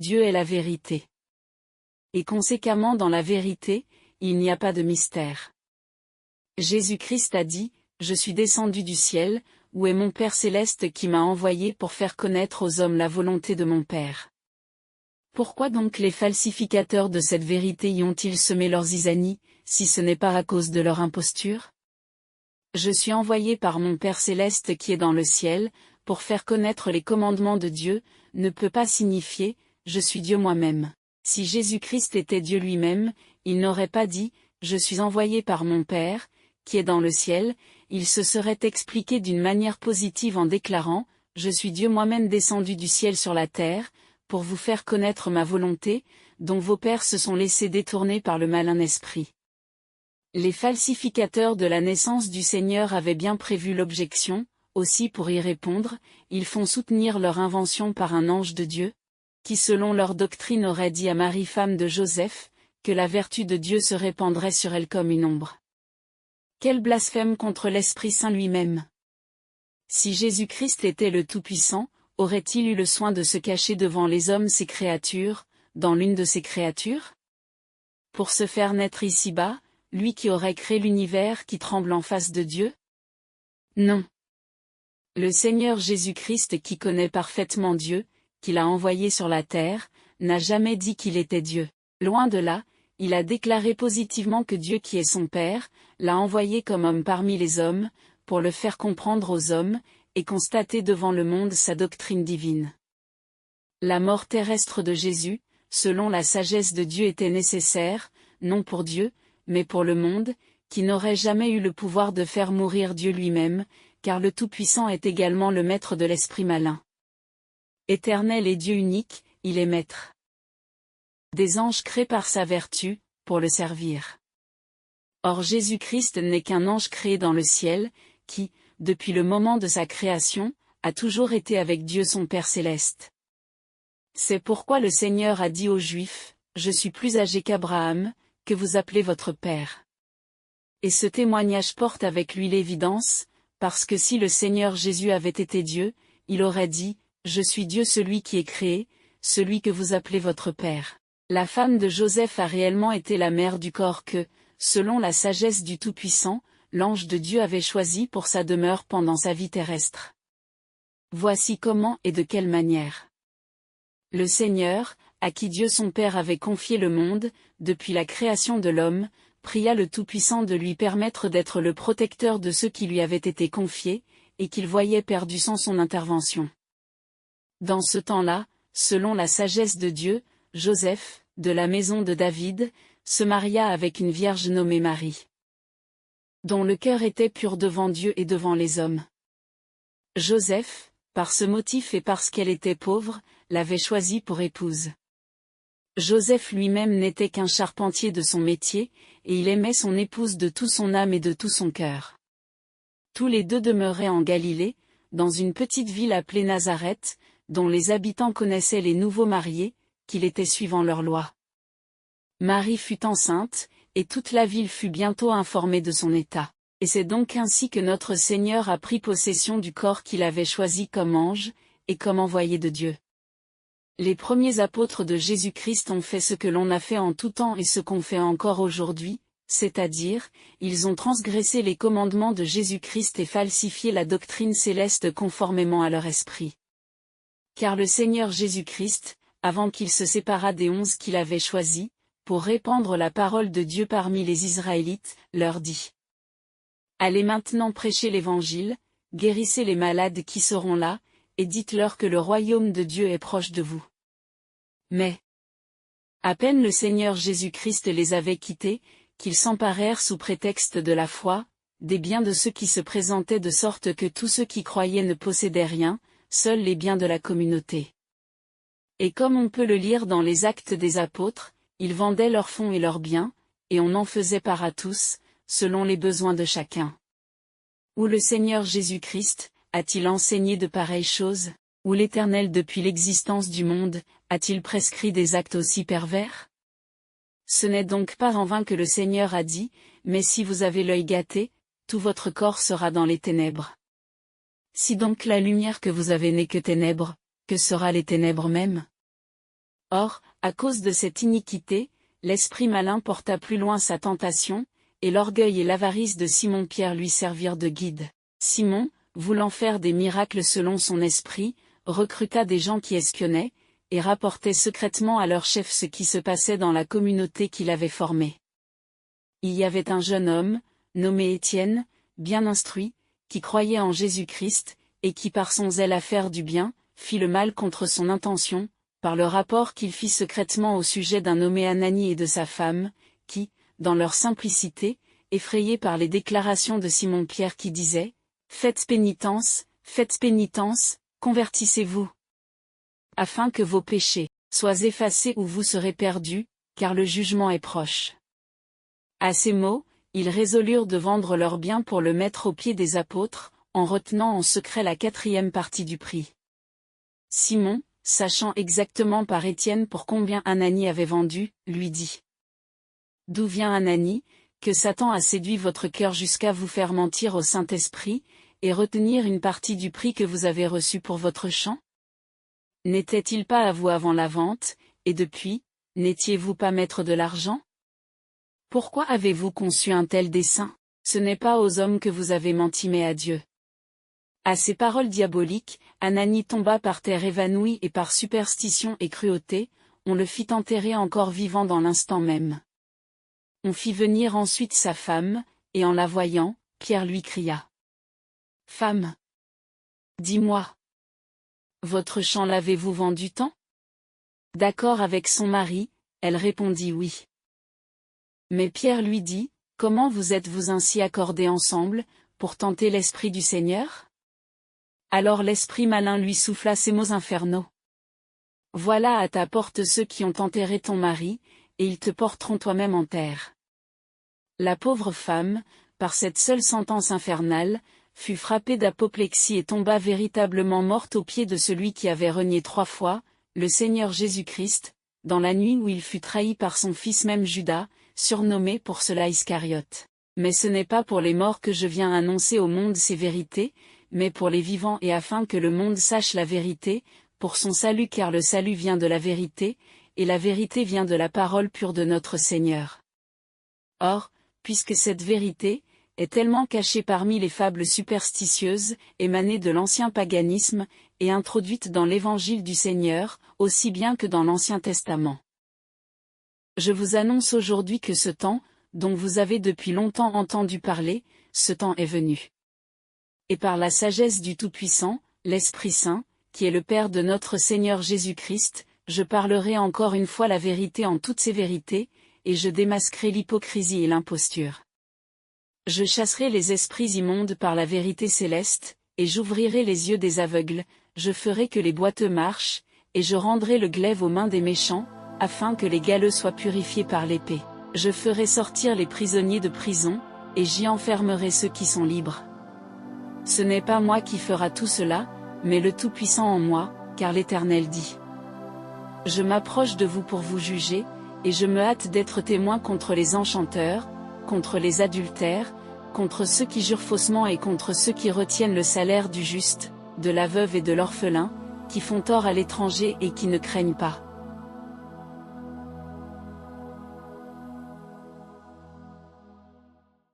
Dieu est la vérité. Et conséquemment dans la vérité, il n'y a pas de mystère. Jésus-Christ a dit, « Je suis descendu du ciel, où est mon Père céleste qui m'a envoyé pour faire connaître aux hommes la volonté de mon Père. » Pourquoi donc les falsificateurs de cette vérité y ont-ils semé leurs zizanies, si ce n'est pas à cause de leur imposture? Je suis envoyé par mon Père céleste qui est dans le ciel, pour faire connaître les commandements de Dieu, ne peut pas signifier, je suis Dieu moi-même. Si Jésus-Christ était Dieu lui-même, il n'aurait pas dit, je suis envoyé par mon Père, qui est dans le ciel, il se serait expliqué d'une manière positive en déclarant, je suis Dieu moi-même descendu du ciel sur la terre, pour vous faire connaître ma volonté, dont vos pères se sont laissés détourner par le malin esprit. Les falsificateurs de la naissance du Seigneur avaient bien prévu l'objection, aussi pour y répondre, ils font soutenir leur invention par un ange de Dieu, qui selon leur doctrine aurait dit à Marie femme de Joseph, que la vertu de Dieu se répandrait sur elle comme une ombre. Quel blasphème contre l'Esprit Saint lui-même! Si Jésus-Christ était le Tout-Puissant, aurait-il eu le soin de se cacher devant les hommes ses créatures, dans l'une de ses créatures? Pour se faire naître ici-bas, lui qui aurait créé l'univers qui tremble en face de Dieu? Non. Le Seigneur Jésus-Christ qui connaît parfaitement Dieu, qui l'a envoyé sur la terre, n'a jamais dit qu'il était Dieu. Loin de là, il a déclaré positivement que Dieu qui est son Père, l'a envoyé comme homme parmi les hommes, pour le faire comprendre aux hommes, et constater devant le monde sa doctrine divine. La mort terrestre de Jésus, selon la sagesse de Dieu était nécessaire, non pour Dieu, mais pour le monde, qui n'aurait jamais eu le pouvoir de faire mourir Dieu lui-même, car le Tout-Puissant est également le maître de l'esprit malin. Éternel et Dieu unique, il est maître des anges créés par sa vertu, pour le servir. Or Jésus-Christ n'est qu'un ange créé dans le ciel, qui, depuis le moment de sa création, a toujours été avec Dieu son Père céleste. C'est pourquoi le Seigneur a dit aux Juifs, « Je suis plus âgé qu'Abraham, que vous appelez votre Père. » Et ce témoignage porte avec lui l'évidence, parce que si le Seigneur Jésus avait été Dieu, il aurait dit, « Je suis Dieu celui qui est créé, celui que vous appelez votre Père. » La femme de Joseph a réellement été la mère du corps que, selon la sagesse du Tout-Puissant, l'ange de Dieu avait choisi pour sa demeure pendant sa vie terrestre. Voici comment et de quelle manière. Le Seigneur, à qui Dieu son Père avait confié le monde, depuis la création de l'homme, pria le Tout-Puissant de lui permettre d'être le protecteur de ceux qui lui avaient été confiés, et qu'il voyait perdus sans son intervention. Dans ce temps-là, selon la sagesse de Dieu, Joseph, de la maison de David, se maria avec une vierge nommée Marie, dont le cœur était pur devant Dieu et devant les hommes. Joseph, par ce motif et parce qu'elle était pauvre, l'avait choisie pour épouse. Joseph lui-même n'était qu'un charpentier de son métier, et il aimait son épouse de tout son âme et de tout son cœur. Tous les deux demeuraient en Galilée, dans une petite ville appelée Nazareth, dont les habitants connaissaient les nouveaux mariés, qu'il était suivant leur loi. Marie fut enceinte, et toute la ville fut bientôt informée de son état. Et c'est donc ainsi que notre Seigneur a pris possession du corps qu'il avait choisi comme ange, et comme envoyé de Dieu. Les premiers apôtres de Jésus-Christ ont fait ce que l'on a fait en tout temps et ce qu'on fait encore aujourd'hui, c'est-à-dire, ils ont transgressé les commandements de Jésus-Christ et falsifié la doctrine céleste conformément à leur esprit. Car le Seigneur Jésus-Christ, avant qu'il se séparât des 11 qu'il avait choisis, pour répandre la parole de Dieu parmi les Israélites, leur dit: Allez maintenant prêcher l'Évangile, guérissez les malades qui seront là, et dites-leur que le royaume de Dieu est proche de vous. Mais, à peine le Seigneur Jésus-Christ les avait quittés, qu'ils s'emparèrent sous prétexte de la foi, des biens de ceux qui se présentaient de sorte que tous ceux qui croyaient ne possédaient rien, seuls les biens de la communauté. Et comme on peut le lire dans les Actes des Apôtres, ils vendaient leurs fonds et leurs biens, et on en faisait part à tous, selon les besoins de chacun. Où le Seigneur Jésus-Christ a-t-il enseigné de pareilles choses? Ou l'Éternel depuis l'existence du monde, a-t-il prescrit des actes aussi pervers? Ce n'est donc pas en vain que le Seigneur a dit, mais si vous avez l'œil gâté, tout votre corps sera dans les ténèbres. Si donc la lumière que vous avez n'est que ténèbres, que sera les ténèbres même? Or, à cause de cette iniquité, l'esprit malin porta plus loin sa tentation, et l'orgueil et l'avarice de Simon-Pierre lui servirent de guide. Simon, voulant faire des miracles selon son esprit, recruta des gens qui espionnaient, et rapportaient secrètement à leur chef ce qui se passait dans la communauté qu'il avait formée. Il y avait un jeune homme, nommé Étienne, bien instruit, qui croyait en Jésus-Christ, et qui par son zèle à faire du bien, fit le mal contre son intention, par le rapport qu'il fit secrètement au sujet d'un nommé Ananie et de sa femme, qui, dans leur simplicité, effrayés par les déclarations de Simon-Pierre qui disait « faites pénitence, convertissez-vous, afin que vos péchés soient effacés ou vous serez perdus, car le jugement est proche. » À ces mots, ils résolurent de vendre leurs biens pour le mettre aux pieds des apôtres, en retenant en secret la 4e partie du prix. Simon, sachant exactement par Étienne pour combien Ananie avait vendu, lui dit : « D'où vient Ananie, que Satan a séduit votre cœur jusqu'à vous faire mentir au Saint-Esprit, et retenir une partie du prix que vous avez reçu pour votre champ ? N'était-il pas à vous avant la vente, et depuis, n'étiez-vous pas maître de l'argent ? Pourquoi avez-vous conçu un tel dessein ? Ce n'est pas aux hommes que vous avez menti mais à Dieu. » À ces paroles diaboliques, Ananie tomba par terre évanoui et par superstition et cruauté, on le fit enterrer encore vivant dans l'instant même. On fit venir ensuite sa femme, et en la voyant, Pierre lui cria : « Femme, dis-moi, votre champ l'avez-vous vendu tant ? » D'accord avec son mari, elle répondit oui. Mais Pierre lui dit : « Comment vous êtes-vous ainsi accordés ensemble, pour tenter l'Esprit du Seigneur ? » Alors l'esprit malin lui souffla ces mots infernaux : « Voilà à ta porte ceux qui ont enterré ton mari, et ils te porteront toi-même en terre. » La pauvre femme, par cette seule sentence infernale, fut frappée d'apoplexie et tomba véritablement morte aux pieds de celui qui avait renié 3 fois, le Seigneur Jésus-Christ, dans la nuit où il fut trahi par son fils même Judas, surnommé pour cela Iscariote. Mais ce n'est pas pour les morts que je viens annoncer au monde ces vérités, mais pour les vivants et afin que le monde sache la vérité, pour son salut car le salut vient de la vérité, et la vérité vient de la parole pure de notre Seigneur. Or, puisque cette vérité est tellement cachée parmi les fables superstitieuses, émanées de l'ancien paganisme, et introduite dans l'évangile du Seigneur, aussi bien que dans l'Ancien Testament. Je vous annonce aujourd'hui que ce temps, dont vous avez depuis longtemps entendu parler, ce temps est venu. Et par la sagesse du Tout-Puissant, l'Esprit Saint, qui est le Père de notre Seigneur Jésus-Christ, je parlerai encore une fois la vérité en toutes ses vérités, et je démasquerai l'hypocrisie et l'imposture. Je chasserai les esprits immondes par la vérité céleste, et j'ouvrirai les yeux des aveugles, je ferai que les boiteux marchent, et je rendrai le glaive aux mains des méchants, afin que les galeux soient purifiés par l'épée. Je ferai sortir les prisonniers de prison, et j'y enfermerai ceux qui sont libres. Ce n'est pas moi qui fera tout cela, mais le Tout-Puissant en moi, car l'Éternel dit : Je m'approche de vous pour vous juger, et je me hâte d'être témoin contre les enchanteurs, contre les adultères, contre ceux qui jurent faussement et contre ceux qui retiennent le salaire du juste, de la veuve et de l'orphelin, qui font tort à l'étranger et qui ne craignent pas.